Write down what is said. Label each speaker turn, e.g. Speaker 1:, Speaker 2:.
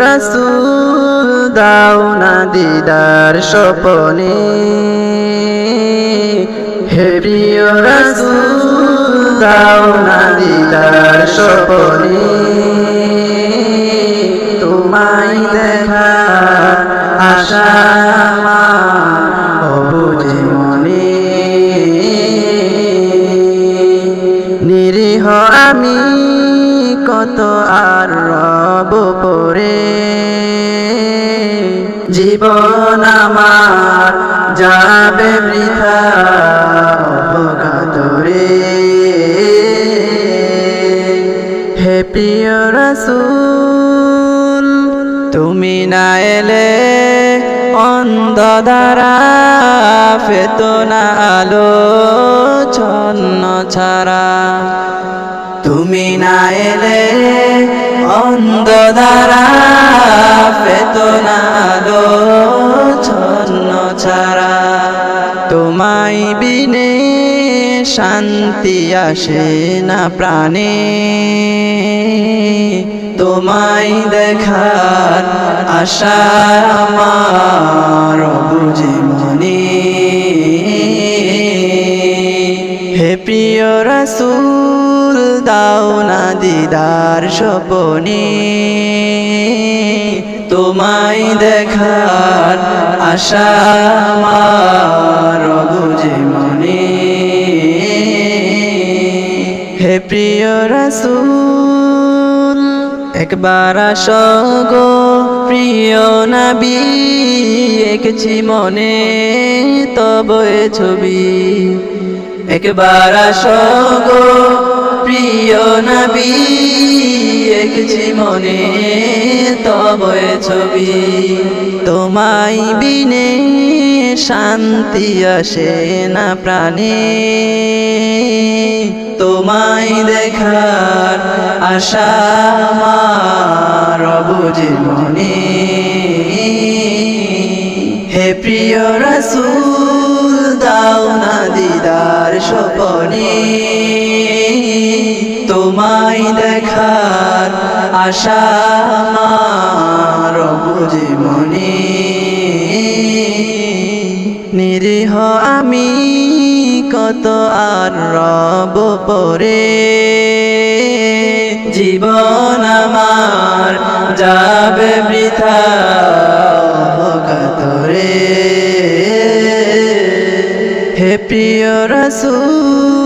Speaker 1: রাসূল দাও না দিদার স্বপনে, হে প্রিয় রাসূল দাও না দিদার স্বপনে, তোমায় দেখা আশা আমার অবুঝ মনে। নিরীহ আমি কত আর রব পরে, জীবন আমার যাবে বৃথা অবগাতরে। হে প্রিয় রাসূল তুমি না এলে অন্ধধারা পেত না আলো ছন্ন ছাড়া, তুমি না এলে অন্ধধারা পেত না আলো ছন্ন ছাড়া। তোমায় বিনে শান্তি আসে না প্রাণে, তোমায় দেখার আশা আমার বুঝি মনে। হে প্রিয় রাসূল দাও না দিদার স্বপনে, তোমায় দেখার আশা আমার বুঝি মনে। হে প্রিয় রাসূল একবার আসো গো প্রিয় নবী, এঁকেছি মনে তব এ ছবি। একবার আসো গো প্রিয় নবী, এঁকেছি মনে তব এ ছবি। তোমায় বিনে শান্তি আসে না প্রাণে, তোমায় দেখার আশা আমার বুঝি মনে। হে প্রিয় রাসূল দাও না দিদার স্বপনে, তোমায় দেখার আশা আমার বুঝি মনে। নিরীহ আমি কত আর রব পরে, জীবন আমার যাবে বৃথা অবগাতরে। হে প্রিয় রাসূল